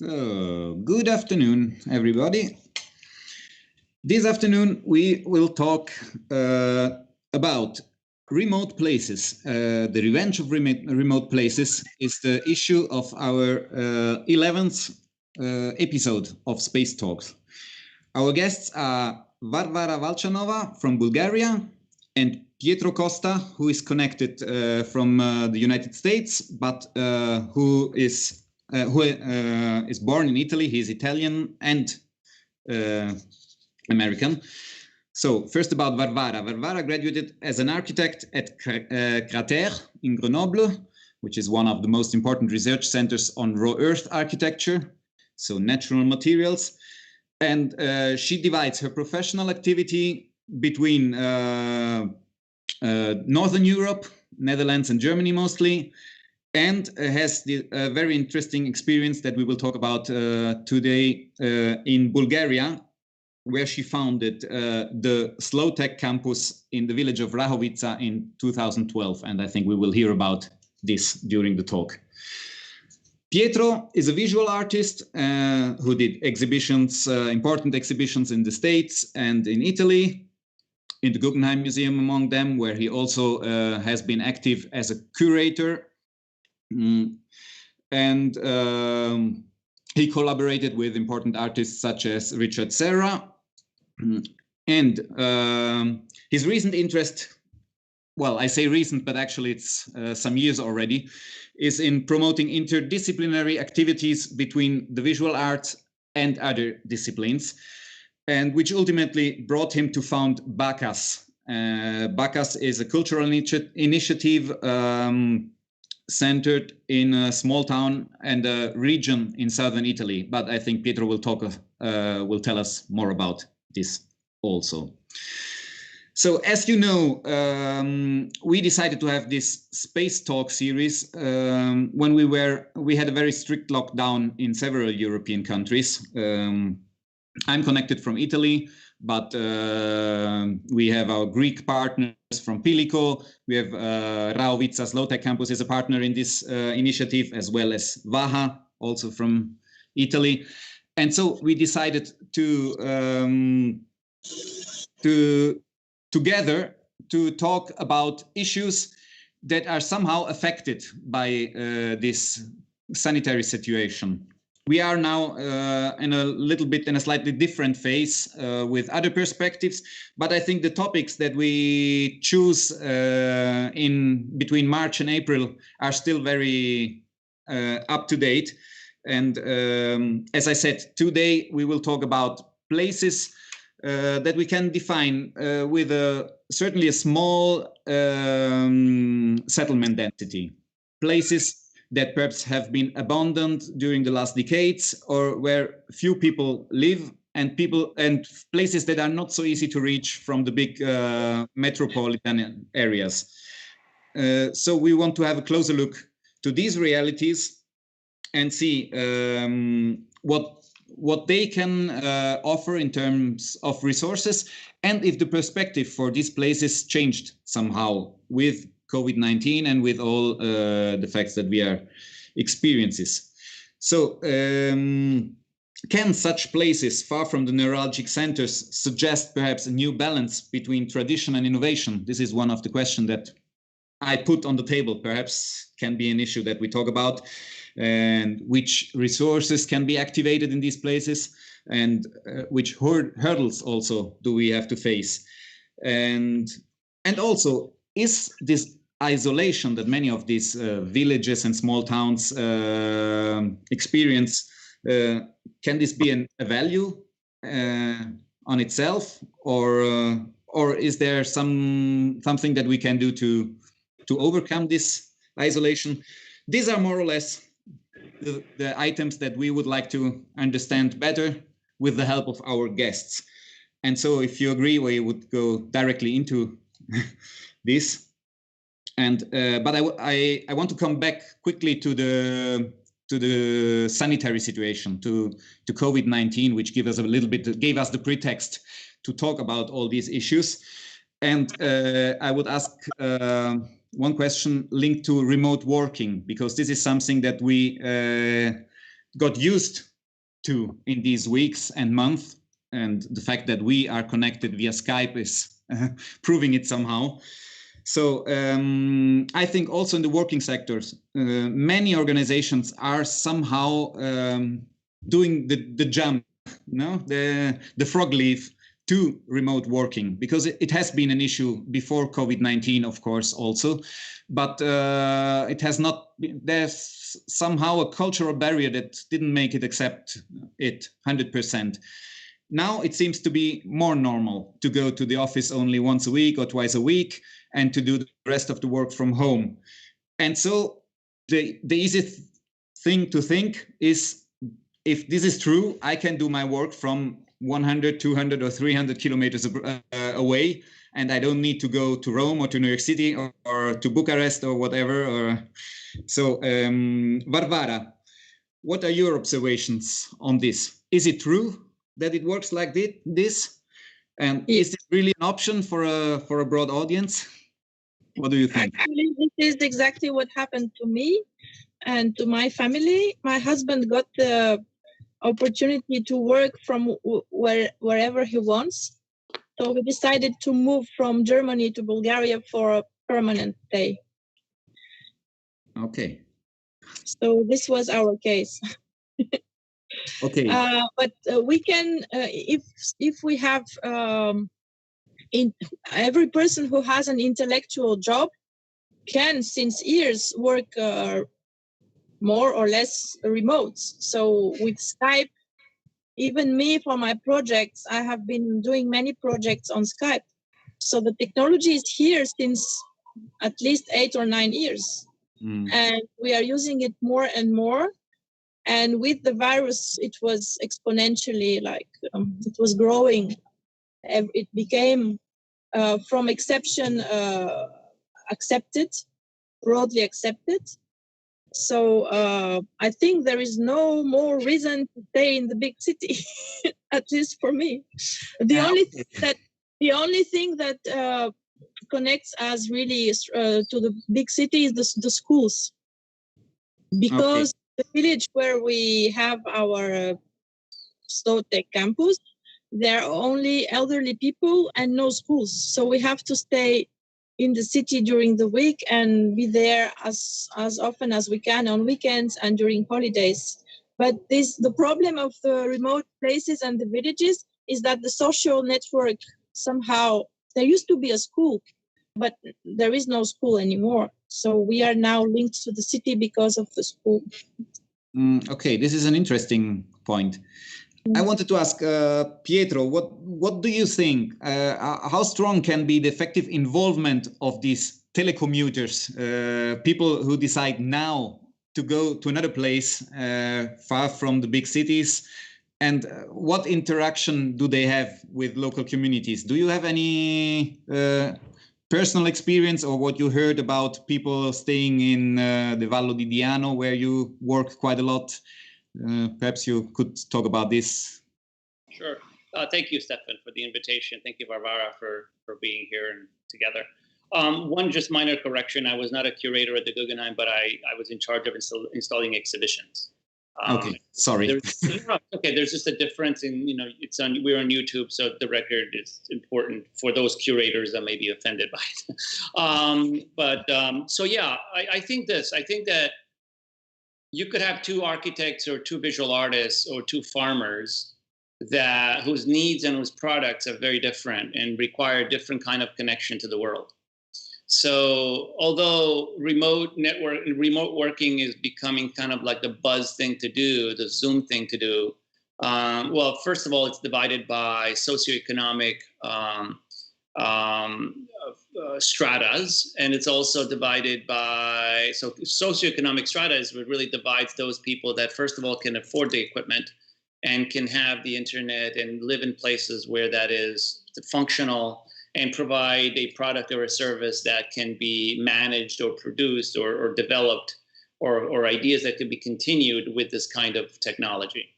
So, good afternoon, everybody. This afternoon we will talk about remote places. The revenge of remote places is the issue of our 11th episode of S.P.A.C.E Talks. Our guests are Varvara Valtchanova from Bulgaria and Pietro Costa, who is connected from the United States, but who is born in Italy. He's Italian and American. So first about Varvara. Varvara graduated as an architect at Crater in Grenoble, which is one of the most important research centers on raw earth architecture, so natural materials. And she divides her professional activity between Northern Europe, Netherlands and Germany mostly, and has the very interesting experience that we will talk about today in Bulgaria, where she founded the Slow Tech Campus in the village of Rahovitza in 2012. And I think we will hear about this during the talk. Pietro is a visual artist who did exhibitions, important exhibitions in the States and in Italy, in the Guggenheim Museum among them, where he also has been active as a curator. And he collaborated with important artists such as Richard Serra. And his recent interest, well, I say recent, but actually it's some years already, is in promoting interdisciplinary activities between the visual arts and other disciplines, and which ultimately brought him to found Bacchus. Bacchus is a cultural initiative centered in a small town and a region in southern Italy. But I think Pietro will tell us more about this also. So as you know, we decided to have this S.P.A.C.E Talk series when we had a very strict lockdown in several European countries. I'm connected from Italy, but we have our Greek partners from Piliko. We have Rahovitza Slow Tech Campus is a partner in this initiative, as well as VAHA, also from Italy. And so we decided to together to talk about issues that are somehow affected by this sanitary situation. We are now in a slightly different phase with other perspectives, but I think the topics that we choose in between March and April are still very up to date. And as I said, today we will talk about places that we can define with certainly a small settlement density. Places that perhaps have been abandoned during the last decades, or where few people live, and places that are not so easy to reach from the big metropolitan areas. So we want to have a closer look to these realities and see what they can offer in terms of resources, and if the perspective for these places changed somehow with COVID-19 and with all the facts that we are experiencing. So can such places far from the neuralgic centers suggest perhaps a new balance between tradition and innovation? This is one of the questions that I put on the table, perhaps can be an issue that we talk about, and which resources can be activated in these places, and which hurdles also do we have to face, and also, is this isolation that many of these villages and small towns experience, can this be a value on itself, or is there something that we can do to overcome this isolation? These are more or less the items that we would like to understand better with the help of our guests. And so if you agree, we would go directly into this. And but I want to come back quickly to the sanitary situation, to COVID-19, which gave us the pretext to talk about all these issues. And I would ask one question linked to remote working, because this is something that we got used to in these weeks and months, and the fact that we are connected via Skype is proving it somehow. So I think also in the working sectors, many organizations are somehow doing the jump, the frog leap to remote working, because it has been an issue before COVID-19, of course, also, but it has not. There's somehow a cultural barrier that didn't make it accept it 100%. Now it seems to be more normal to go to the office only once a week or twice a week, and to do the rest of the work from home. And so the easiest thing to think is, if this is true, I can do my work from 100, 200 or 300 kilometers away, and I don't need to go to Rome or to New York City or to Bucharest or whatever. So Varvara, what are your observations on this? Is it true that it works like this? And is it really an option for a broad audience? What do you think? Actually, this is exactly what happened to me and to my family. My husband got the opportunity to work from wherever he wants. So we decided to move from Germany to Bulgaria for a permanent stay. Okay. So this was our case. Okay. But we can, if we have, every person who has an intellectual job can, since years, work more or less remote. So with Skype, even me for my projects, I have been doing many projects on Skype. So the technology is here since at least 8 or 9 years. And we are using it more and more. And with the virus, it was exponentially it was growing. It became from exception accepted, broadly accepted. So I think there is no more reason to stay in the big city, at least for me. The only thing that connects us really to the big city is the schools, because the village where we have our Slow Tech Campus, there are only elderly people and no schools. So we have to stay in the city during the week and be there as often as we can on weekends and during holidays. But the problem of the remote places and the villages is that the social network somehow, there used to be a school, but there is no school anymore. So we are now linked to the city because of the school. Okay, this is an interesting point. I wanted to ask Pietro, what do you think? How strong can be the effective involvement of these telecommuters, people who decide now to go to another place far from the big cities? And what interaction do they have with local communities? Do you have any personal experience, or what you heard about people staying in the Vallo di Diano, where you work quite a lot? Perhaps you could talk about this. Sure. Thank you, Stefan, for the invitation. Thank you, Varvara, for being here and together. One just minor correction. I was not a curator at the Guggenheim, but I was in charge of installing exhibitions. Okay, sorry. There's just a difference in, we're on YouTube, so the record is important for those curators that may be offended by it. I think that you could have two architects or two visual artists or two farmers whose needs and whose products are very different and require different kind of connection to the world. So although remote working is becoming kind of like the buzz thing to do, the Zoom thing to do, well, first of all, it's divided by socioeconomic stratas, and it's also divided by, so socioeconomic strata is what really divides those people that, first of all, can afford the equipment and can have the internet and live in places where that is functional and provide a product or a service that can be managed or produced or developed, or ideas that can be continued with this kind of technology.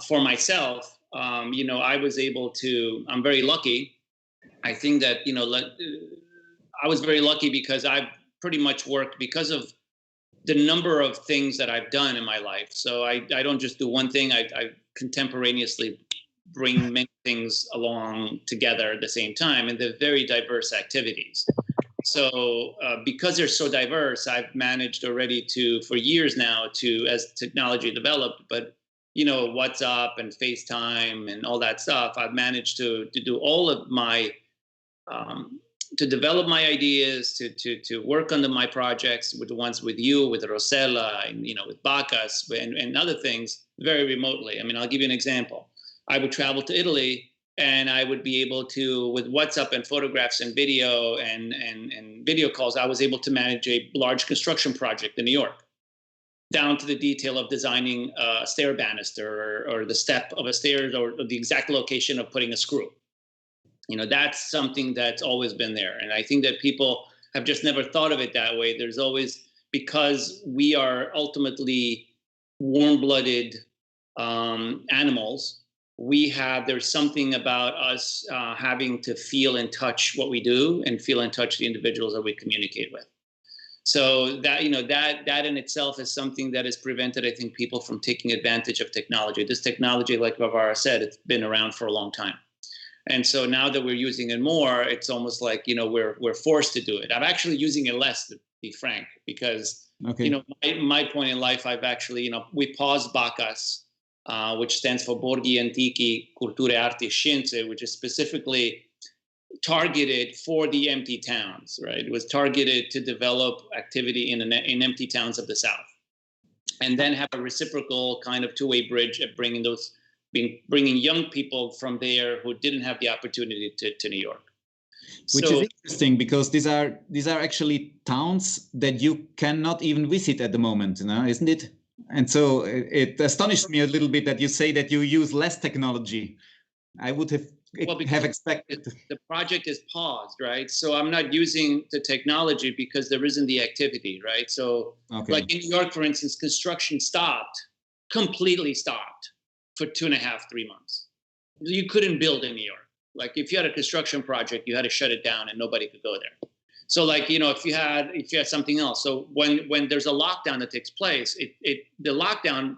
For myself, I was able to, I'm very lucky. I think that, I was very lucky because I've pretty much worked because of the number of things that I've done in my life. So I don't just do one thing. I contemporaneously bring many things along together at the same time, and they're very diverse activities. So because they're so diverse, I've managed already for years now as technology developed, but WhatsApp and FaceTime and all that stuff, I've managed to do all of my, to develop my ideas, to work on my projects, with the ones with you, with Rosella, and with Bacchus and other things very remotely. I mean, I'll give you an example. I would travel to Italy and I would be able to, with WhatsApp and photographs and video and video calls, I was able to manage a large construction project in New York, down to the detail of designing a stair banister or the step of a stairs or the exact location of putting a screw. That's something that's always been there. And I think that people have just never thought of it that way. There's always, because we are ultimately warm-blooded animals, there's something about us having to feel and touch what we do and feel and touch the individuals that we communicate with. So that in itself is something that has prevented, I think, people from taking advantage of technology. This technology, like Varvara said, it's been around for a long time. And so now that we're using it more, it's almost like, we're forced to do it. I'm actually using it less, to be frank, because, my point in life, I've actually, we paused Bacchus, which stands for Borghi Antichi Culture Arti Scienze, which is specifically targeted for the empty towns, right? It was targeted to develop activity in empty towns of the South, and then have a reciprocal kind of two-way bridge of bringing young people from there who didn't have the opportunity to New York. Which is interesting, because these are actually towns that you cannot even visit at the moment, isn't it? And so it astonished me a little bit that you say that you use less technology. I would have expected. The project is paused, right? So I'm not using the technology because there isn't the activity, right? So like in New York, for instance, construction completely stopped for 2.5, 3 months. You couldn't build in New York. Like if you had a construction project, you had to shut it down and nobody could go there. So like, if you had something else. So when there's a lockdown that takes place, the lockdown,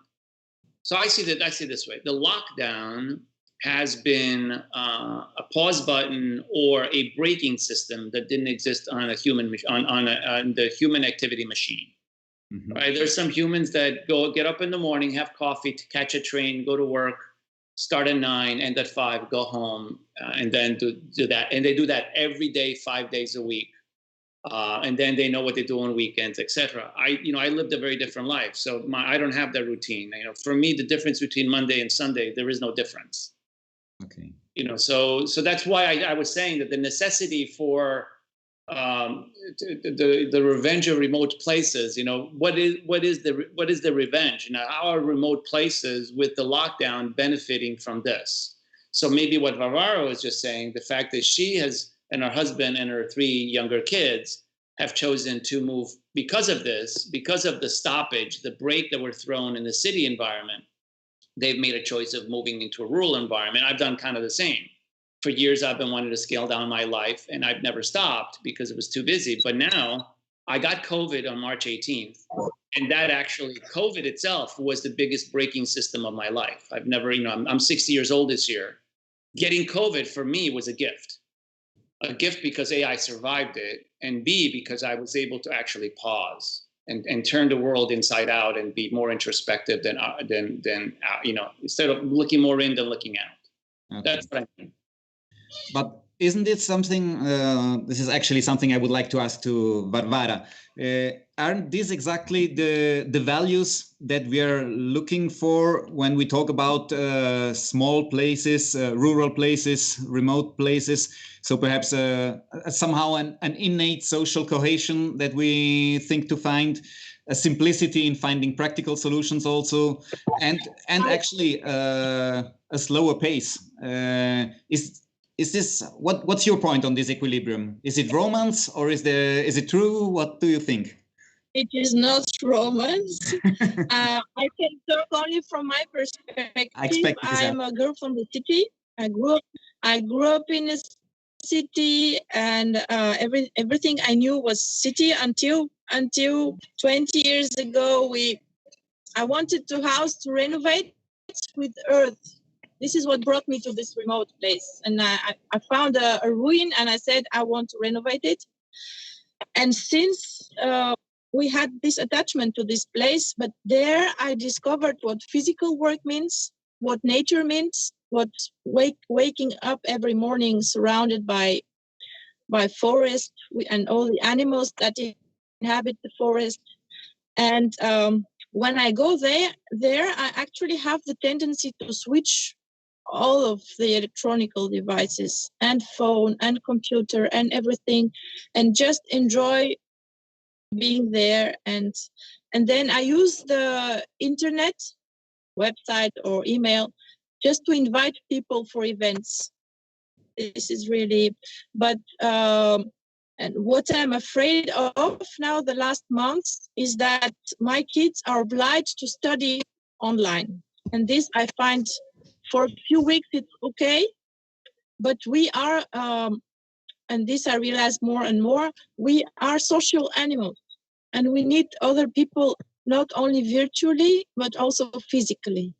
so I see this way, the lockdown has been a pause button or a braking system that didn't exist on a human on the human activity machine. Mm-hmm. Right? There's some humans that get up in the morning, have coffee, to catch a train, go to work, start at 9, end at 5, go home, and then do that. And they do that every day, 5 days a week. And then they know what they do on weekends, etc. I lived a very different life, so I don't have that routine. For me, the difference between Monday and Sunday, there is no difference. Okay. So that's why I was saying that the necessity for the revenge of remote places. What is the revenge? How are remote places with the lockdown benefiting from this? So maybe what Varvara was just saying, the fact that she has, and her husband and her 3 younger kids have chosen to move because of this, because of the stoppage, the break that were thrown in the city environment. They've made a choice of moving into a rural environment. I've done kind of the same. For years, I've been wanting to scale down my life, and I've never stopped because it was too busy. But now I got COVID on March 18th, And that actually, COVID itself was the biggest braking system of my life. I've never, I'm 60 years old this year. Getting COVID for me was a gift because A, I survived it, and B, because I was able to actually pause and turn the world inside out and be more introspective than instead of looking more in than looking out. Okay. That's what I mean. But isn't it something, this is actually something I would like to ask to Varvara, aren't these exactly the values that we are looking for when we talk about small places, rural places, remote places? So perhaps somehow an innate social cohesion that we think to find, a simplicity in finding practical solutions also, and actually a slower pace. Is this what's your point on this equilibrium? Is it romance or is it true? What do you think? It is not romance. I can talk only from my perspective. I'm a girl from the city. I grew up in a city, and everything I knew was city until 20 years ago. I wanted the house to renovate with earth. This is what brought me to this remote place. And I found a ruin, and I said, I want to renovate it. And since we had this attachment to this place, but there I discovered what physical work means, what nature means, what waking up every morning surrounded by forest and all the animals that inhabit the forest. And when I go there, I actually have the tendency to switch all of the electronical devices and phone and computer and everything, and just enjoy being there. And then I use the internet, website or email, just to invite people for events. This is really, but and what I'm afraid of now the last months is that my kids are obliged to study online. And this I find for a few weeks it's okay, but we are, and this I realize more and more, we are social animals and we need other people not only virtually, but also physically.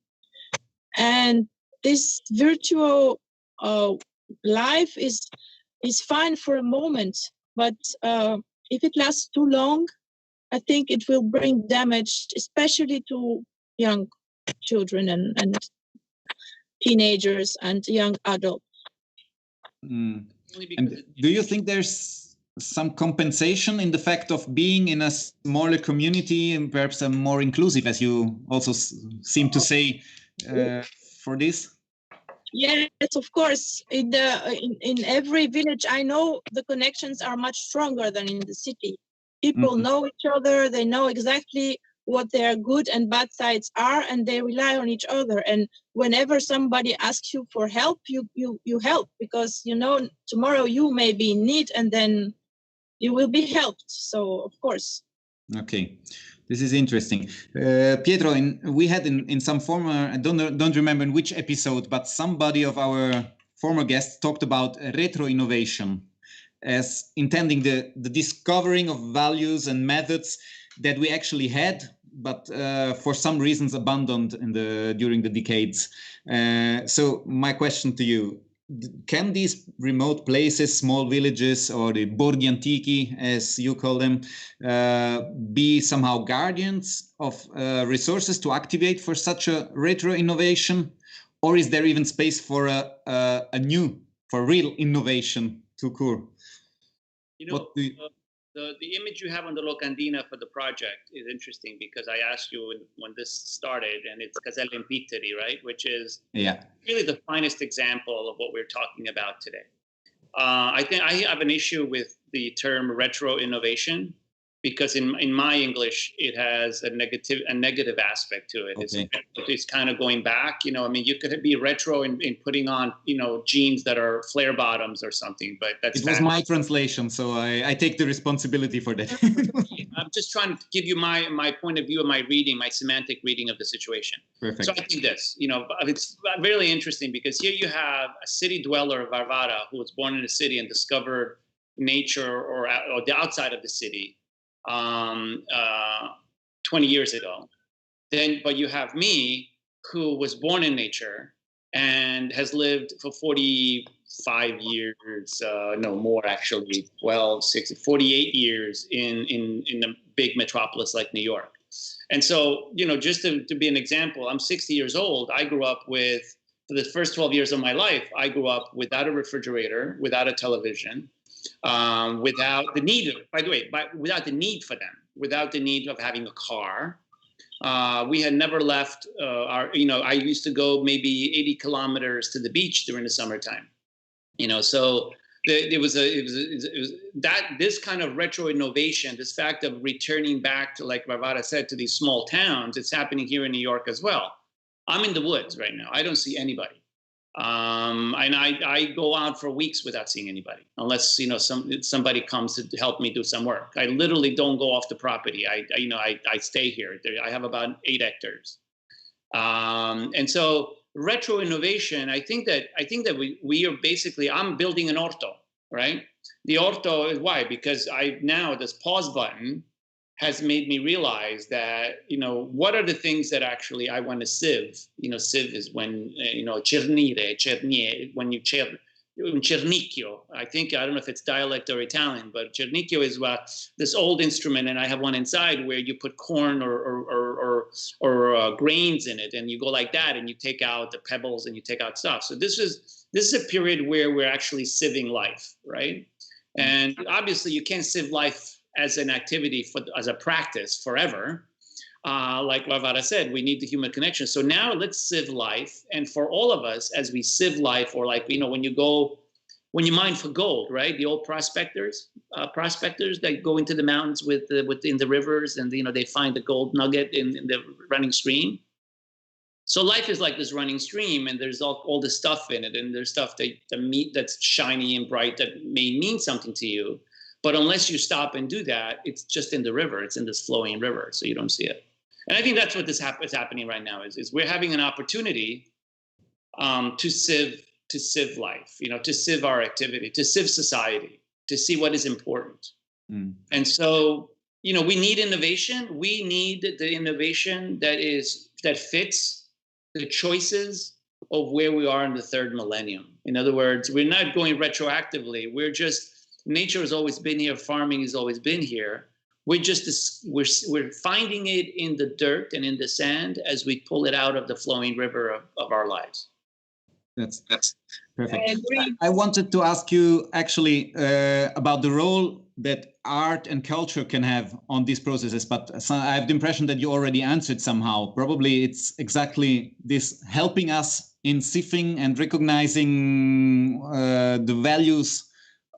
And this virtual life is fine for a moment, but if it lasts too long, I think it will bring damage, especially to young children and teenagers and young adults. And do you think there's some compensation in the fact of being in a smaller community and perhaps a more inclusive, as you also seem to say, for this? Yes, of course. In every village, I know the connections are much stronger than in the city. People know each other. They know exactly what their good and bad sides are, and they rely on each other. And whenever somebody asks you for help, you help, because you know tomorrow you may be in need, and then you will be helped. So of course. Okay. This is interesting. Pietro, we had in some former, I don't remember in which episode, but somebody of our former guests talked about retro innovation as intending the discovering of values and methods that we actually had, but for some reasons abandoned during the decades. So my question to you, can these remote places, small villages, or the borghi antichi, as you call them, be somehow guardians of resources to activate for such a retro innovation? Or is there even space for for real innovation to occur? You know, the image you have on the locandina for the project is interesting, because I asked you when this started, and it's Caselle in Pitteri, right? Which is really the finest example of what we're talking about today. I think I have an issue with the term retro innovation, because in my English it has a negative aspect to it. Okay. It's kind of going back. You know, I mean, you could be retro in putting on, you know, jeans that are flare bottoms or something, but that's it was my translation, so I take the responsibility for that. I'm just trying to give you my point of view of my reading, my semantic reading of the situation. Perfect. So I think this, you know, it's really interesting, because here you have a city dweller, Varvara, who was born in a city and discovered nature or the outside of the city. 20 years ago. Then, but you have me, who was born in nature and has lived for 45 years, no more actually, 12, 60, 48 years in a big metropolis like New York. And so, you know, just to be an example, I'm 60 years old. I grew up with, for the first 12 years of my life, I grew up without a refrigerator, without a television, without the need, by the way, without the need for them, without the need of having a car. We had never left I used to go maybe 80 kilometers to the beach during the summertime, you know, so it was this kind of retro innovation, this fact of returning back to, like Varvara said, to these small towns. It's happening here in New York as well. I'm in the woods right now. I don't see anybody. And I go out for weeks without seeing anybody, unless, you know, somebody comes to help me do some work. I literally don't go off the property. I stay here. I have about 8 hectares. And so retro innovation, I think that we are basically, I'm building an orto, right? The orto is why? Because now this pause button has made me realize that, you know, what are the things that actually I want to sieve? You know, sieve is when, you know, cernire, when you cernicchio. I don't know if it's dialect or Italian, but cernicchio is this old instrument, and I have one inside where you put corn or grains in it, and you go like that, and you take out the pebbles and you take out stuff. So this is a period where we're actually sieving life, right? And obviously you can't sieve life as an activity, as a practice forever. Like Varvara said, we need the human connection. So now let's sieve life. And for all of us, as we sieve life, or like, you know, when you mine for gold, right? The old prospectors that go into the mountains in the rivers, and, you know, they find the gold nugget in the running stream. So life is like this running stream, and there's all this stuff in it. And there's stuff that's shiny and bright that may mean something to you. But unless you stop and do that, it's just in the river. It's in this flowing river, so you don't see it. And I think that's what is happening right now. Is we're having an opportunity to sieve life, you know, to sieve our activity, to sieve society, to see what is important. And so, you know, we need innovation. We need the innovation that fits the choices of where we are in the 3rd millennium. In other words, we're not going retroactively. Nature has always been here. Farming has always been here. We're finding it in the dirt and in the sand as we pull it out of the flowing river of our lives. That's perfect. I wanted to ask you actually about the role that art and culture can have on these processes, but I have the impression that you already answered somehow. Probably it's exactly this, helping us in sieving and recognizing the values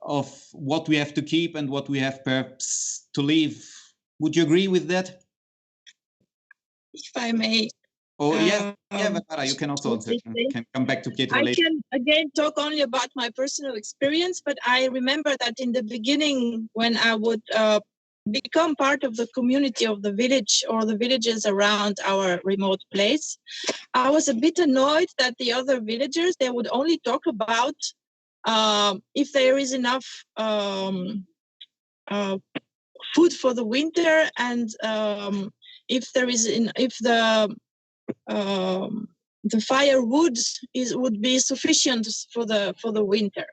of what we have to keep and what we have perhaps to leave. Would you agree with that? If I may. Oh, yeah, Varvara, you can also answer. You can come back to Pietro later. I can again talk only about my personal experience, but I remember that in the beginning, when I would become part of the community of the village or the villages around our remote place, I was a bit annoyed that the other villagers, they would only talk about if there is enough food for the winter, and if the firewood would be sufficient for the winter.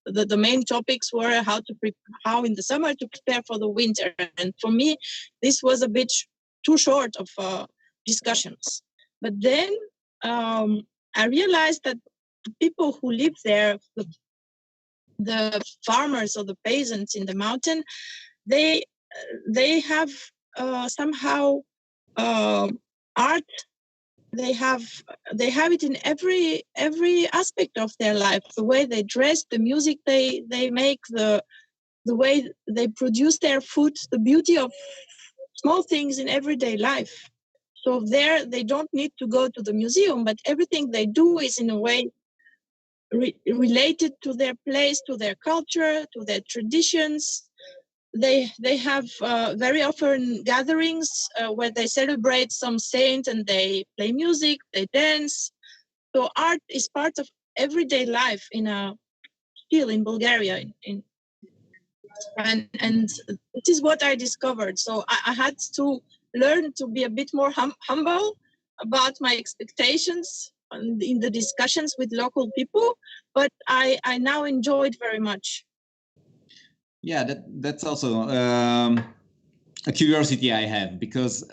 The main topics were how in the summer to prepare for the winter, and for me this was a bit too short of discussions. But then I realized that the people who live there, the farmers or the peasants in the mountain, they have somehow art. They have it in every aspect of their life. The way they dress, the music they make, the way they produce their food, the beauty of small things in everyday life. So there, they don't need to go to the museum, but everything they do is in a way related to their place, to their culture, to their traditions. They have very often gatherings where they celebrate some saint and they play music, they dance. So art is part of everyday life still in Bulgaria. And this is what I discovered. So I had to learned to be a bit more humble about my expectations in the discussions with local people, but I now enjoy it very much. Yeah, that's also a curiosity I have, because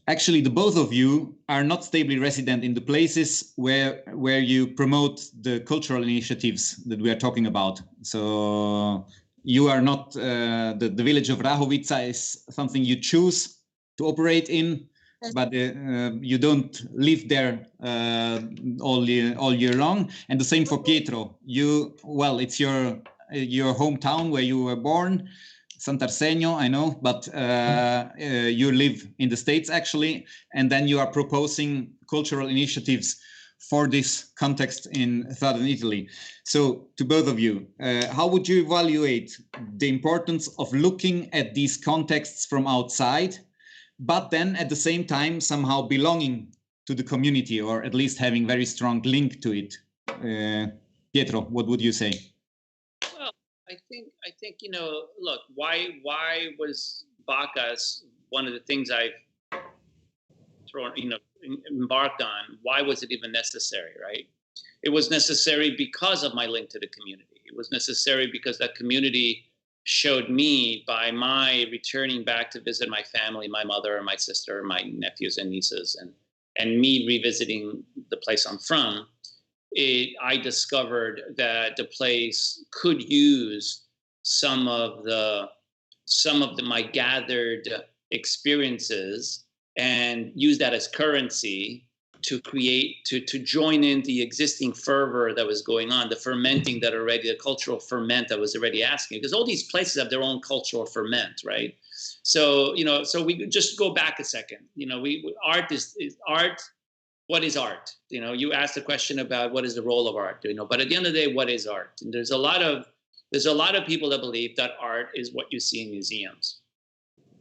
actually the both of you are not stably resident in the places where you promote the cultural initiatives that we are talking about. So you are not, the village of Rahovitza is something you choose to operate in, but you don't live there all year long. And the same for Pietro. It's your hometown where you were born, Sant'Arsenio, I know, but you live in the States actually, and then you are proposing cultural initiatives for this context in southern Italy. So to both of you, how would you evaluate the importance of looking at these contexts from outside, but then at the same time somehow belonging to the community, or at least having very strong link to it? Pietro, what would you say? Well, I think look, why was Bacchus one of the things I've embarked on? Why was it even necessary, right? It was necessary because of my link to the community. It was necessary because that community showed me, by my returning back to visit my family, my mother, my sister, my nephews and nieces, and me revisiting the place I'm from, I discovered that the place could use some of my gathered experiences and use that as currency to join in the existing fervor that was going on, the cultural ferment that was already asking, because all these places have their own cultural ferment, right? So, so we just go back a second, art is art. What is art? You asked the question about what is the role of art, but at the end of the day, what is art? And there's a lot of people that believe that art is what you see in museums.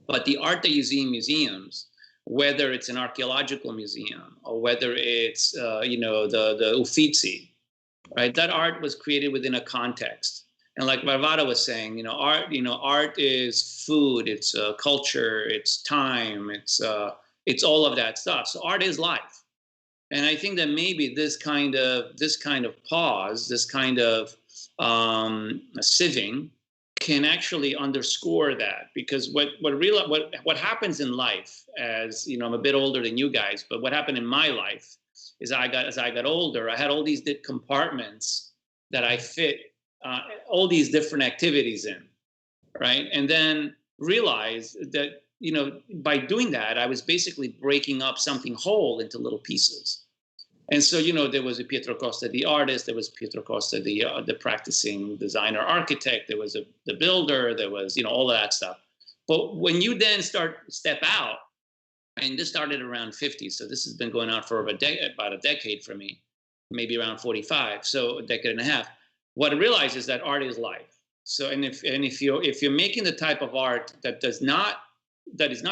But the art that you see in museums, whether it's an archaeological museum or whether it's the Uffizi, right? That art was created within a context. And like Varvara was saying, art is food, it's culture, it's time, it's all of that stuff. So art is life. And I think that maybe this kind of pause, this kind of sieving, can actually underscore that, because what happens in life, as I'm a bit older than you guys, but what happened in my life is as I got older, I had all these compartments that I fit all these different activities in, right? And then realized that by doing that, I was basically breaking up something whole into little pieces. And so, there was a Pietro Costa, the artist, there was Pietro Costa, the practicing designer architect, there was the builder, there was, all of that stuff. But when you then step out, and this started around 50, so this has been going on for about a decade for me, maybe around 45, so a decade and a half. What I realized is that art is life. So, if you're making the type of art that is not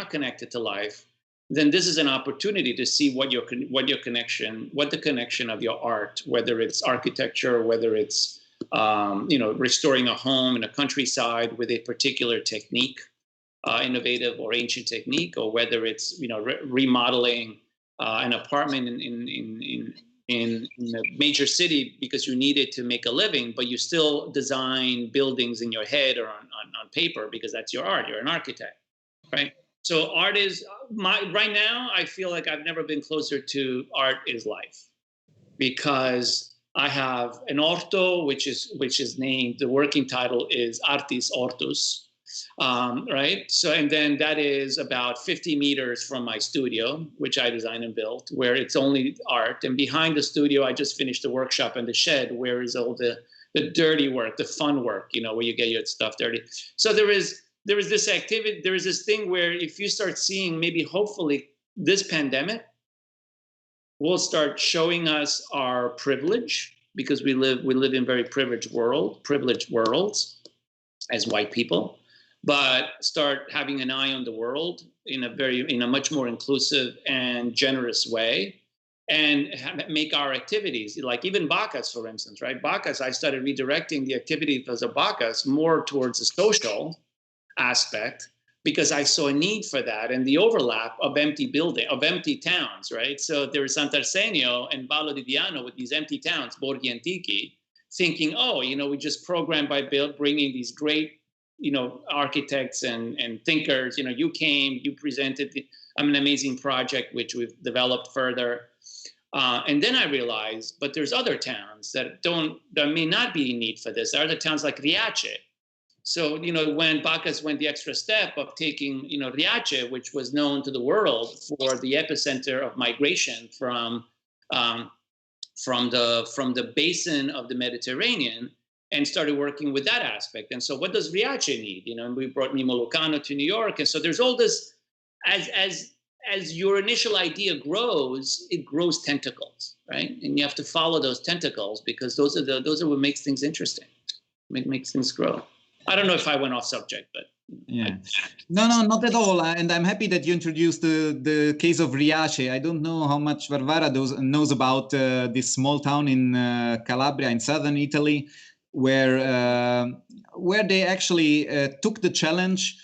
connected to life, then this is an opportunity to see what the connection of your art, whether it's architecture, whether it's restoring a home in a countryside with a particular technique, innovative or ancient technique, or whether it's remodeling an apartment in a major city because you need it to make a living, but you still design buildings in your head or on paper because that's your art. You're an architect, right? So art is right now, I feel like I've never been closer to art is life, because I have an orto, which is named, the working title is Artis Ortus, right? So, and then that is about 50 meters from my studio, which I designed and built, where it's only art. And behind the studio, I just finished the workshop in the shed, where is all the dirty work, the fun work, where you get your stuff dirty. So there is this activity, there is this thing where if you start seeing, maybe hopefully this pandemic will start showing us our privilege, because we live in very privileged worlds as white people, but start having an eye on the world in a much more inclusive and generous way, and make our activities, like even Bacchus, for instance, right? Bacchus, I started redirecting the activities of Bacchus more towards the social aspect, because I saw a need for that and the overlap of empty towns, right? So there was Sant'Arsenio and Vallo di Diano with these empty towns, Borghi Antichi, thinking, oh, we just programmed by bringing these great, architects and thinkers. You came, you presented an amazing project, which we've developed further. And then I realized, but there's other towns that may not be in need for this. There are other towns like Riace. So, when Bacchus went the extra step of taking, Riace, which was known to the world for the epicenter of migration from the basin of the Mediterranean, and started working with that aspect. And so what does Riace need? And we brought Mimo Lucano to New York. And so there's all this, as your initial idea grows, it grows tentacles, right? And you have to follow those tentacles because those are what makes things interesting, makes things grow. I don't know if I went off subject, but yeah, no, not at all. And I'm happy that you introduced the case of Riace. I don't know how much Varvara knows about this small town in Calabria, in southern Italy, where they actually took the challenge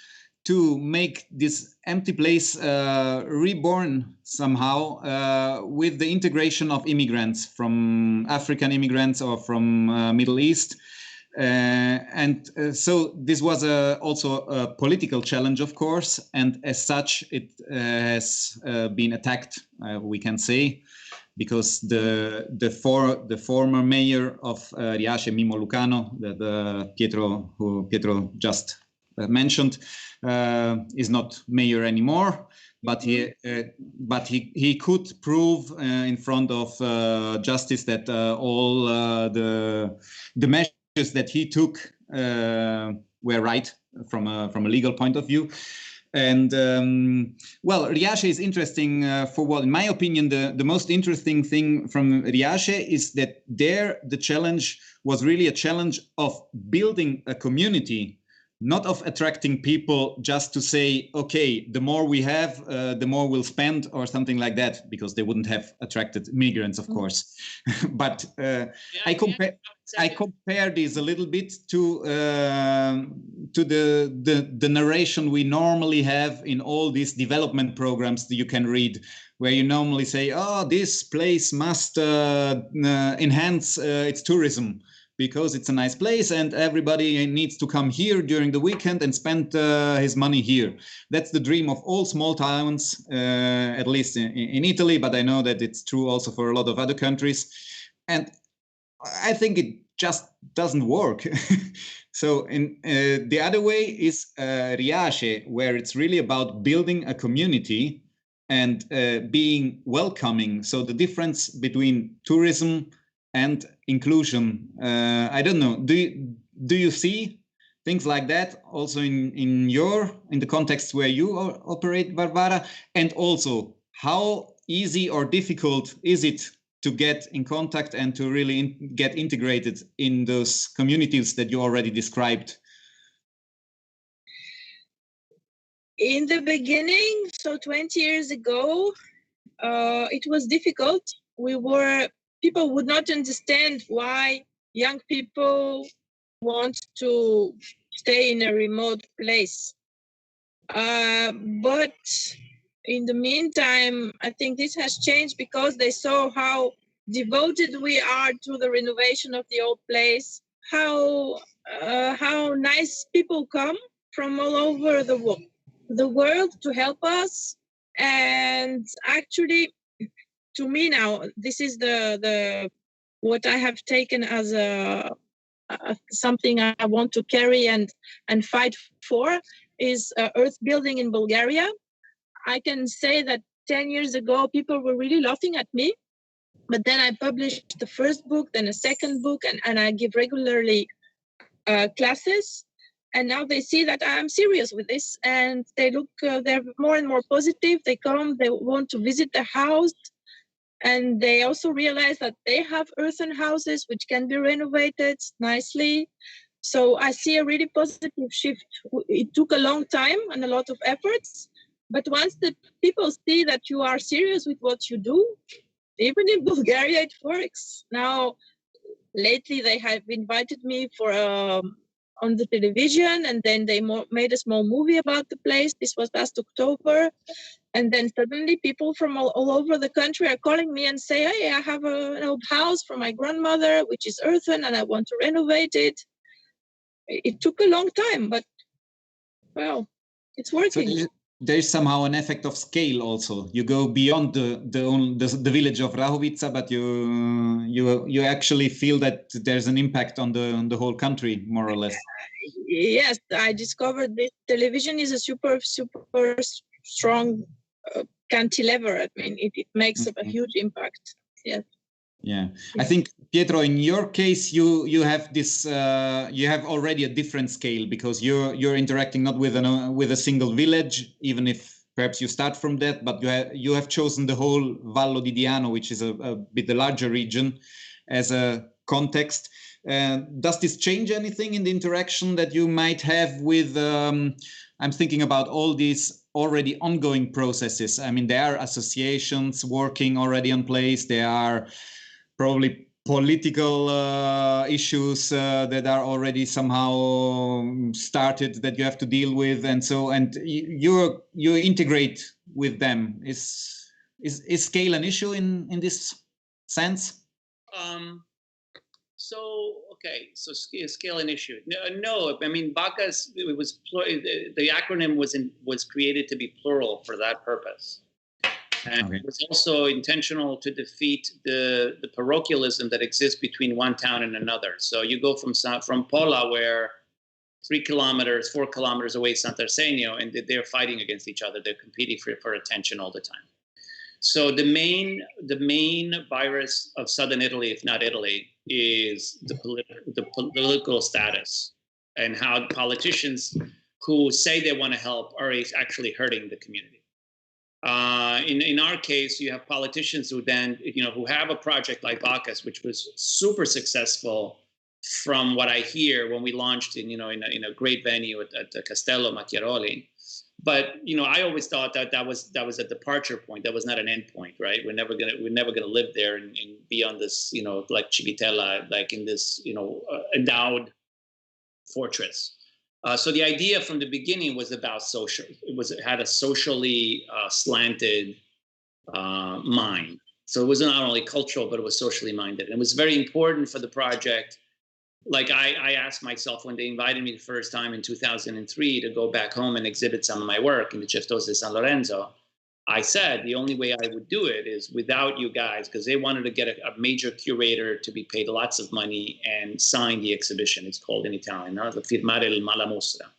to make this empty place reborn somehow with the integration of immigrants, from African immigrants or from Middle East. So this was also a political challenge, of course, and as such, it has been attacked, we can say, because the former mayor of Riace, Mimo Lucano, that Pietro just mentioned, is not mayor anymore. But he could prove in front of justice that all the measures that he took were right from a legal point of view. And Riace is interesting for what, in my opinion, the most interesting thing from Riace is that there the challenge was really a challenge of building a community, not of attracting people just to say, okay, the more we have, the more we'll spend, or something like that, because they wouldn't have attracted migrants, of course. But I compare this a little bit to the narration we normally have in all these development programs that you can read, where you normally say, oh, this place must enhance its tourism, because it's a nice place and everybody needs to come here during the weekend and spend his money here. That's the dream of all small towns, at least in Italy, but I know that it's true also for a lot of other countries. And I think it just doesn't work. So the other way is Riace, where it's really about building a community and being welcoming. So the difference between tourism and inclusion, I don't know. Do you see things like that also in the context where you operate, Varvara? And also, how easy or difficult is it to get in contact and to really get integrated in those communities that you already described? In the beginning, so 20 years ago, it was difficult. People would not understand why young people want to stay in a remote place. But in the meantime, I think this has changed because they saw how devoted we are to the renovation of the old place, how nice people come from all over the world to help us. And actually, to me now, this is the what I have taken as something I want to carry and fight for is earth building in Bulgaria. I can say that 10 years ago, people were really laughing at me, but then I published the first book, then a second book, and I give regularly classes. And now they see that I'm serious with this, and they're more and more positive. They come, they want to visit the house. And they also realize that they have earthen houses which can be renovated nicely. So I see a really positive shift. It took a long time and a lot of efforts. But once the people see that you are serious with what you do, even in Bulgaria, it works. Now, lately, they have invited me for on the television, and then they made a small movie about the place. This was last October. And then suddenly people from all over the country are calling me and say, hey, I have an old house from my grandmother, which is earthen, and I want to renovate it. It took a long time, but well, it's working. So there is somehow an effect of scale also. You go beyond the village of Rahovitza, but you actually feel that there's an impact on the whole country, more or less. Yes, I discovered this television is a super strong cantilever. I mean, it makes a huge impact. Yes. Yeah, I think, Pietro, in your case, you have this you have already a different scale, because you're interacting not with a single village, even if perhaps you start from that, but you have chosen the whole Vallo di Diano, which is a bit larger region, as a context. Does this change anything in the interaction that you might have with? I'm thinking about all these already ongoing processes. I mean, there are associations working already in place. There are probably political issues that are already somehow started that you have to deal with, and you integrate with them. Is scale an issue in this sense? So scale an issue? No. I mean, Bacchus, the acronym was created to be plural for that purpose. And it was also intentional to defeat the parochialism that exists between one town and another. So you go from Pollak, where 4 kilometers away is Sant'Arsenio, and they're fighting against each other. They're competing for attention all the time. So the main virus of southern Italy, if not Italy, is the political status, and how politicians who say they want to help are actually hurting the community. In our case, you have politicians who then, who have a project like Bacchus, which was super successful, from what I hear, when we launched in a great venue at the Castello Macchiaroli. But I always thought that was a departure point. That was not an end point, right? We're never gonna live there and be on this, like Civitella, like in this, endowed fortress. So the idea from the beginning was about social. It had a socially slanted mind. So it was not only cultural, but it was socially minded. And it was very important for the project. Like I asked myself when they invited me the first time in 2003 to go back home and exhibit some of my work in the Certosa di San Lorenzo, I said the only way I would do it is without you guys, because they wanted to get a major curator to be paid lots of money and sign the exhibition. It's called in Italian, no? Firmare la mostra.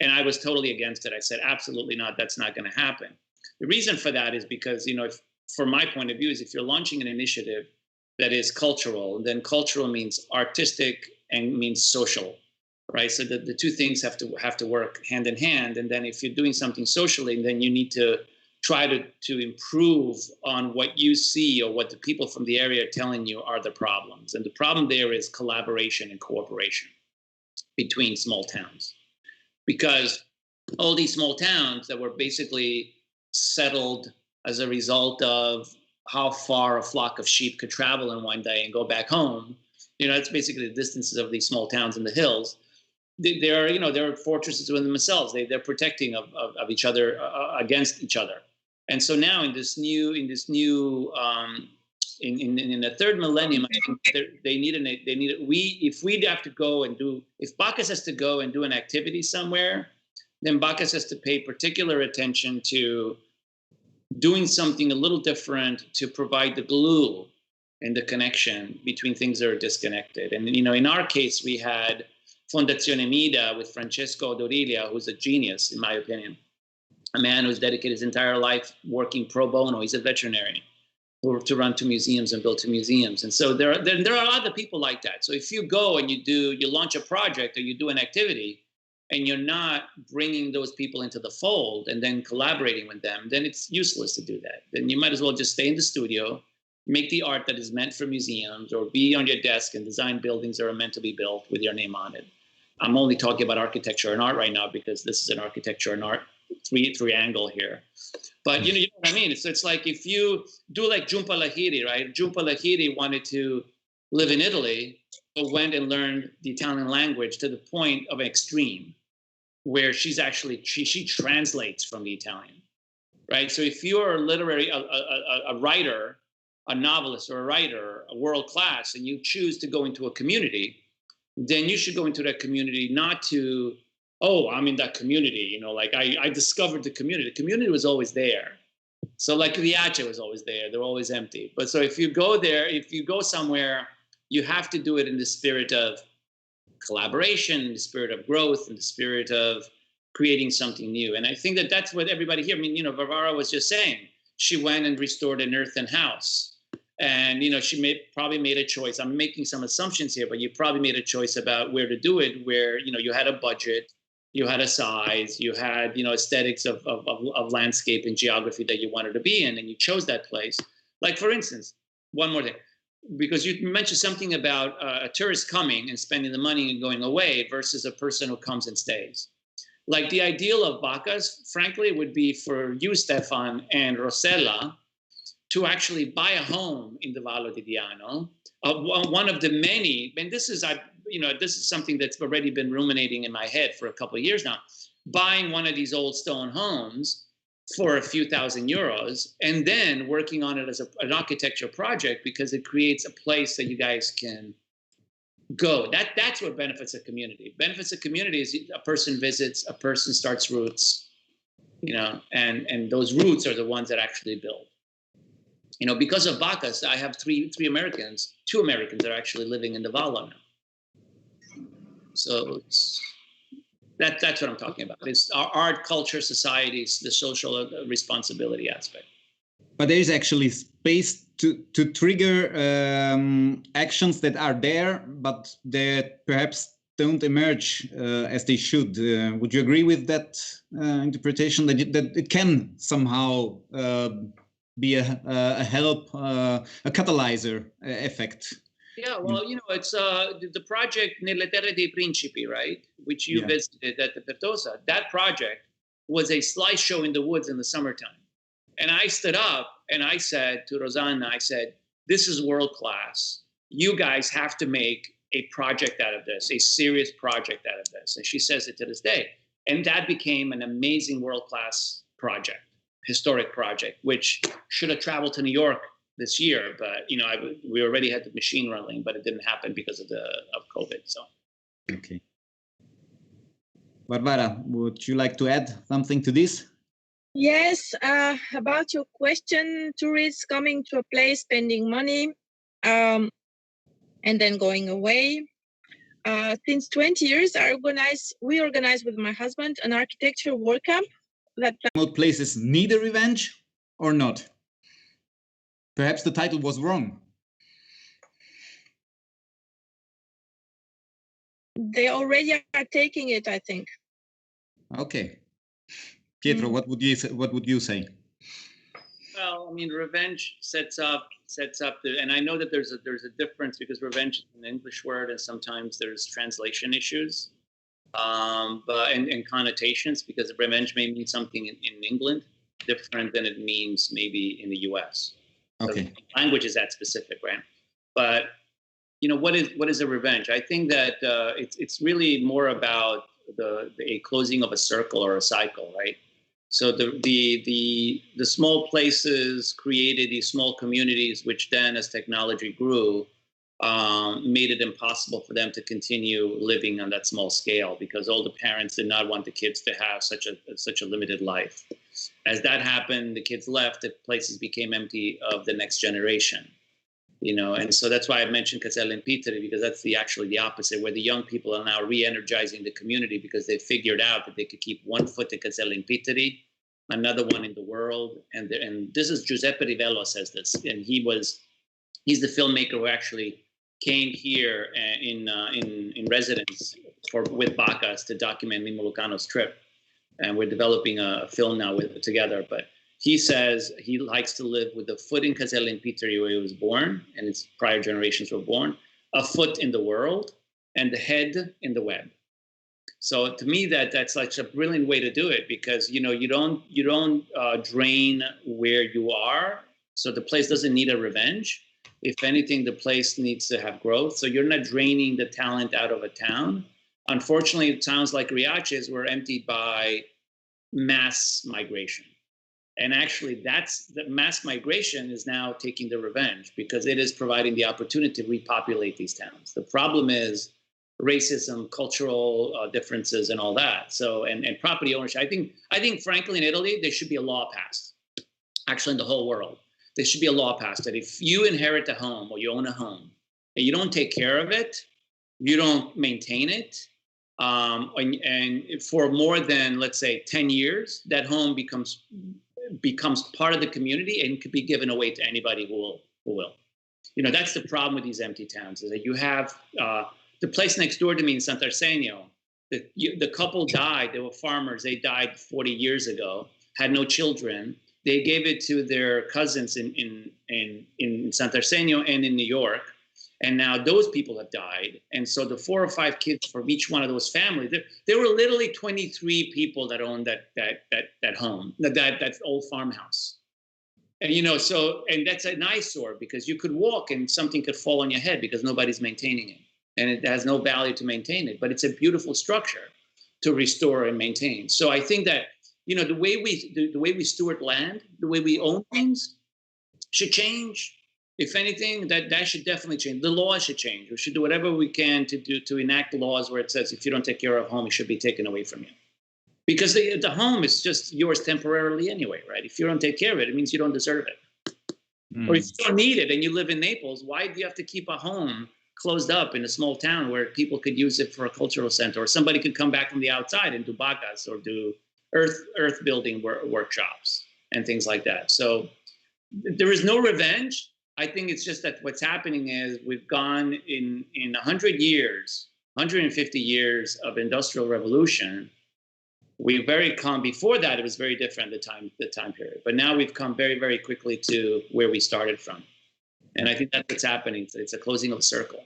And I was totally against it. I said, absolutely not. That's not going to happen. The reason for that is because, from my point of view, is if you're launching an initiative that is cultural, then cultural means artistic and means social, right? So the two things have to work hand in hand. And then if you're doing something socially, then you need to try to improve on what you see or what the people from the area are telling you are the problems. And the problem there is collaboration and cooperation between small towns. Because all these small towns that were basically settled as a result of how far a flock of sheep could travel in one day and go back home, that's basically the distances of these small towns in the hills. They're fortresses within themselves. They're protecting of each other against each other. And so now in the third millennium, I think if Bacchus has to go and do an activity somewhere, then Bacchus has to pay particular attention to doing something a little different to provide the glue and the connection between things that are disconnected. And in our case, we had Fondazione Mida with Francesco Dorilia, who's a genius, in my opinion, a man who's dedicated his entire life working pro bono. He's a veterinarian, to run 2 museums and build 2 museums. And so there are a lot of people like that. So if you go and you launch a project or you do an activity and you're not bringing those people into the fold and then collaborating with them, then it's useless to do that. Then you might as well just stay in the studio, make the art that is meant for museums, or be on your desk and design buildings that are meant to be built with your name on it. I'm only talking about architecture and art right now because this is an architecture and art triangle here. But you know what I mean? It's like if you do like Jhumpa Lahiri, right? Jhumpa Lahiri wanted to live in Italy, went and learned the Italian language to the point of an extreme, where she's actually she translates from the Italian, right? So if you're a writer, a novelist or a writer, a world class, and you choose to go into a community, then you should go into that community not to, oh, I'm in that community, you know, like I discovered the community. The community was always there. So like VAHA was always there. They're always empty. But so if you go there, if you go somewhere, you have to do it in the spirit of collaboration, in the spirit of growth, in the spirit of creating something new. And I think that that's what everybody here, I mean, you know, Varvara was just saying, she went and restored an earthen house. And, you know, she probably made a choice. I'm making some assumptions here, but you probably made a choice about where to do it, where, you know, you had a budget, you had a size, you had, you know, aesthetics of landscape and geography that you wanted to be in, and you chose that place. Like, for instance, one more thing, because you mentioned something about a tourist coming and spending the money and going away versus a person who comes and stays. Like the ideal of Bacchus, frankly, would be for you, Stefan, and Rosella to actually buy a home in the Vallo di Diano, one of the many, and this is something that's already been ruminating in my head for a couple of years now, buying one of these old stone homes for a few €1,000 and then working on it as an architecture project, because it creates a place that you guys can go. That's what benefits a community. Benefits a community is a person visits, a person starts roots, you know, and those roots are the ones that actually build. You know, because of Bacchus, I have two Americans are actually living in the Vallo now. So that's what I'm talking about. It's our art, culture, societies, the social responsibility aspect. But there is actually space to trigger actions that are there, but that perhaps don't emerge as they should. Would you agree with that interpretation, that it can somehow be a help, a catalyzer effect? Yeah, well, you know, it's the project Nelle Terre dei Principi, right? Which you visited at the Pertosa. That project was a slideshow in the woods in the summertime. And I stood up and I said to Rosanna, I said, this is world class. You guys have to make a project out of this, a serious project out of this. And she says it to this day. And that became an amazing world-class project, historic project, which should have traveled to New York this year. But, you know, we already had the machine running, but it didn't happen because of COVID. So. Okay. Varvara, would you like to add something to this? Yes, about your question, tourists coming to a place, spending money, and then going away. Since 20 years, we organize with my husband an architecture work camp. Remote places need a revenge or not? Perhaps the title was wrong. They already are taking it, I think. Okay. Pietro, what would you say? Well, I mean, revenge sets up and I know that there's a difference, because revenge is an English word and sometimes there's translation issues, and connotations, because revenge may mean something in England different than it means maybe in the US. Okay. So language is that specific, right? But you know, what is a revenge? I think that it's really more about a closing of a circle or a cycle, right? So the small places created these small communities, which then, as technology grew, made it impossible for them to continue living on that small scale, because all the parents did not want the kids to have such a limited life. As that happened, the kids left, the places became empty of the next generation. You know, and so that's why I mentioned Caselle and Pitteri, because that's actually the opposite, where the young people are now re-energizing the community because they figured out that they could keep one foot in Caselle and Pitteri, another one in the world. And this is Giuseppe Rivello says this, and he's the filmmaker who actually came here in residence with Bacchus to document Mimmo Lucano's trip, and we're developing a film now together. But he says he likes to live with a foot in Caselle and Pitteri, where he was born, and his prior generations were born, a foot in the world, and the head in the web. So to me, that's like a brilliant way to do it, because you know you don't drain where you are, so the place doesn't need a revenge, If anything, the place needs to have growth. So you're not draining the talent out of a town. Unfortunately, towns like Riaches were emptied by mass migration. And actually, the mass migration is now taking the revenge because it is providing the opportunity to repopulate these towns. The problem is racism, cultural differences, and all that. So, and property ownership. I think, frankly, in Italy, there should be a law passed. Actually, in the whole world, there should be a law passed that if you inherit a home or you own a home and you don't take care of it, you don't maintain it, and for more than, let's say, 10 years, that home becomes part of the community and could be given away to anybody who will. You know, that's the problem with these empty towns, is that you have the place next door to me in Sant'Arsenio. The couple died. They were farmers. They died 40 years ago, had no children. They gave it to their cousins in Sant'Arsenio and in New York. And now those people have died. And so the 4 or 5 kids from each one of those families, there were literally 23 people that owned that home, that old farmhouse. And, you know, so, and that's an eyesore because you could walk and something could fall on your head because nobody's maintaining it. And it has no value to maintain it, but it's a beautiful structure to restore and maintain. So I think that, you know, the way we steward land, the way we own things should change. If anything, that should definitely change. The law should change. We should do whatever we can to enact laws where it says if you don't take care of a home, it should be taken away from you. Because the home is just yours temporarily anyway, right? If you don't take care of it, it means you don't deserve it. Or if you don't need it and you live in Naples, why do you have to keep a home closed up in a small town where people could use it for a cultural center, or somebody could come back from the outside and do Bacchus or do earth building workshops and things like that. So there is no revenge. I think it's just that what's happening is we've gone in 100 years, 150 years of industrial revolution. Before that, it was very different, the time period. But now we've come very, very quickly to where we started from. And I think that's what's happening. It's a closing of a circle.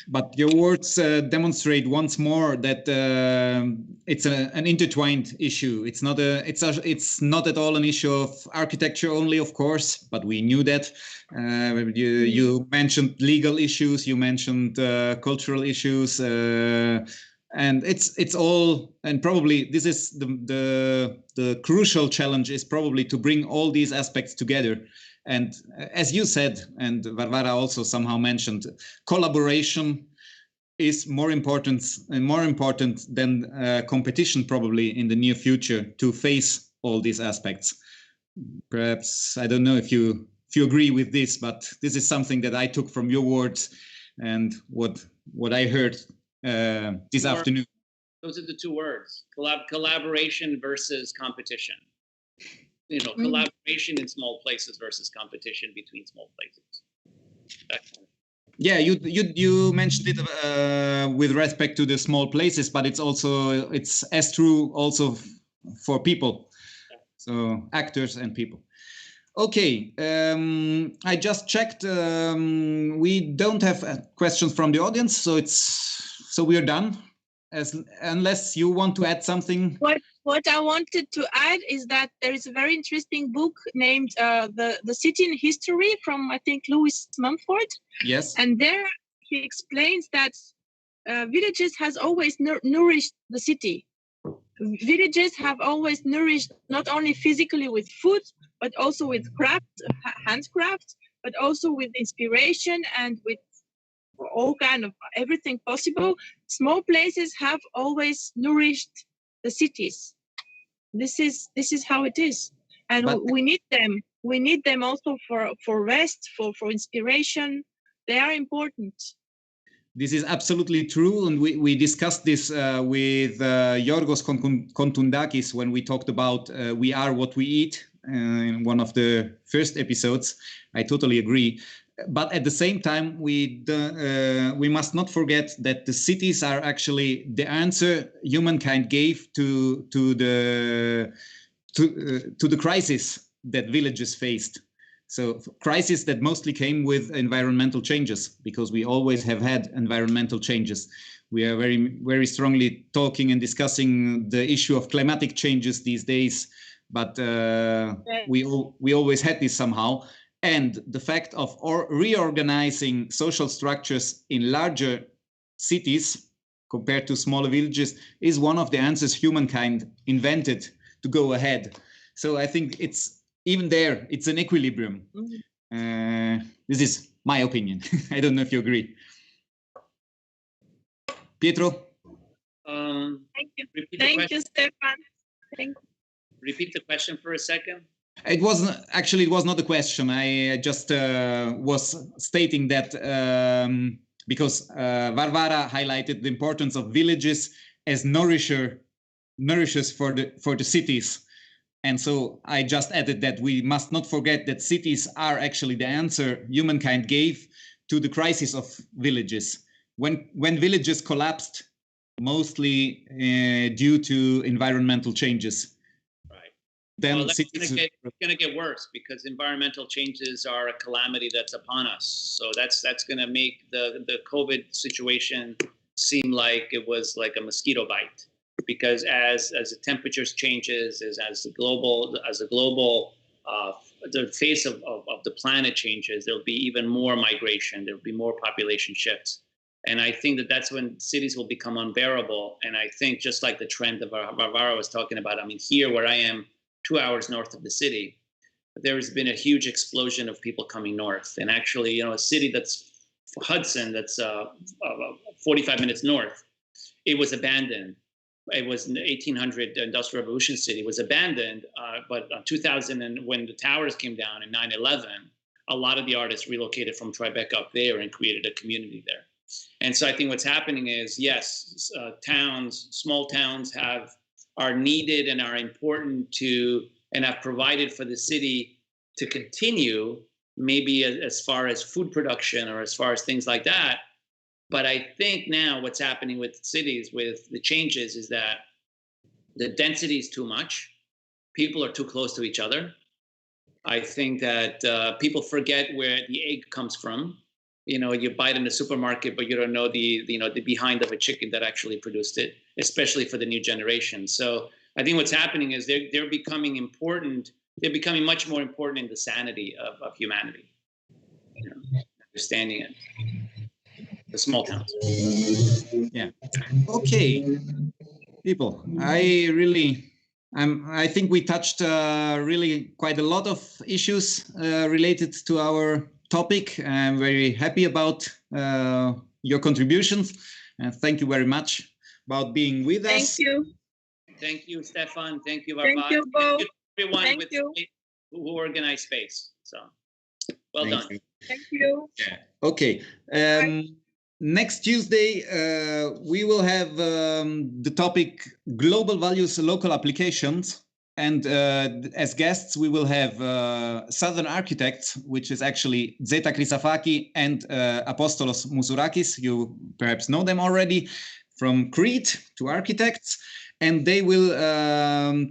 But your words demonstrate once more that it's an intertwined issue. It's not at all an issue of architecture only, of course, but we knew that. You mentioned legal issues, you mentioned cultural issues, and it's all. And probably this is the crucial challenge is probably to bring all these aspects together. And as you said, and Varvara also somehow mentioned, collaboration is more important than competition probably in the near future to face all these aspects. Perhaps, I don't know if you agree with this, but this is something that I took from your words and what I heard this afternoon. Those are the 2 words, collaboration versus competition. You know, collaboration in small places versus competition between small places. Yeah, you mentioned it with respect to the small places, but it's as true also for people, so actors and people. Okay, I just checked. We don't have questions from the audience, so we are done. Unless you want to add something. What I wanted to add is that there is a very interesting book named the City in History from, I think, Louis Mumford. Yes. And there he explains that villages has always nourished the city. Villages have always nourished not only physically with food, but also with handcraft, but also with inspiration and with all kind of everything possible. Small places have always nourished the cities. This is how it is, and we need them. We need them also for rest, for inspiration. They are important. This is absolutely true, and we discussed this with Yorgos Kontundakis when we talked about we are what we eat in one of the first episodes. I totally agree. But at the same time, we must not forget that the cities are actually the answer humankind gave to the crisis that villages faced. So crisis that mostly came with environmental changes, because we always have had environmental changes. We are very, very strongly talking and discussing the issue of climatic changes these days, but we always had this somehow. And the fact of reorganizing social structures in larger cities compared to smaller villages is one of the answers humankind invented to go ahead. So I think it's even there, it's an equilibrium. This is my opinion. I don't know if you agree. Pietro? Thank you. Thank you, Stefan. Thank you. Repeat the question for a second. It wasn't actually. It was not a question. I just was stating that because Varvara highlighted the importance of villages as nourishers for the cities, and so I just added that we must not forget that cities are actually the answer humankind gave to the crisis of villages. When villages collapsed, mostly due to environmental changes. Then well, it's going to get worse because environmental changes are a calamity that's upon us. So that's going to make the COVID situation seem like it was like a mosquito bite, because as the temperatures changes, as the global the face of the planet changes, there'll be even more migration. There'll be more population shifts. And I think that's when cities will become unbearable. And I think just like the trend that Varvara was talking about, I mean, here where I am, 2 hours north of the city, there has been a huge explosion of people coming north. And actually, you know, a city that's Hudson, that's 45 minutes north, it was abandoned. It was in the 1800 Industrial Revolution city, was abandoned. But 2000, and when the towers came down in 9/11, a lot of the artists relocated from Tribeca up there and created a community there. And so I think what's happening is, yes, small towns are needed and are important to, and have provided for the city to continue, maybe as far as food production or as far as things like that. But I think now what's happening with cities, with the changes, is that the density is too much. People are too close to each other. I think that people forget where the egg comes from. You know, you buy it in the supermarket, but you don't know the behind of a chicken that actually produced it, especially for the new generation. So I think what's happening is they're becoming important. They're becoming much more important in the sanity of humanity, you know, understanding it. The small towns. Yeah. Okay, people. I think we touched really quite a lot of issues related to our topic. I'm very happy about your contributions. Thank you very much about being with us. Thank you. Thank you, Stefan. Thank you, Varvara. Thank you both. Thank you, everyone who organized S.P.A.C.E. So, well done. You. Thank you. Yeah. Okay. Next Tuesday, we will have the topic Global Values, Local Applications. And as guests, we will have Southern architects, which is actually Zeta Chrysafaki and Apostolos Moussourakis. You perhaps know them already from Crete, two architects. And they will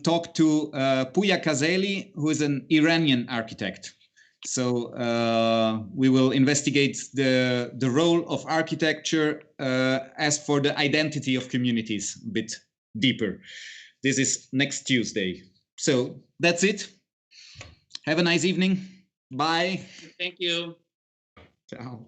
talk to Puya Kazeli, who is an Iranian architect. So we will investigate the role of architecture as for the identity of communities a bit deeper. This is next Tuesday. So that's it. Have a nice evening. Bye. Thank you. Ciao.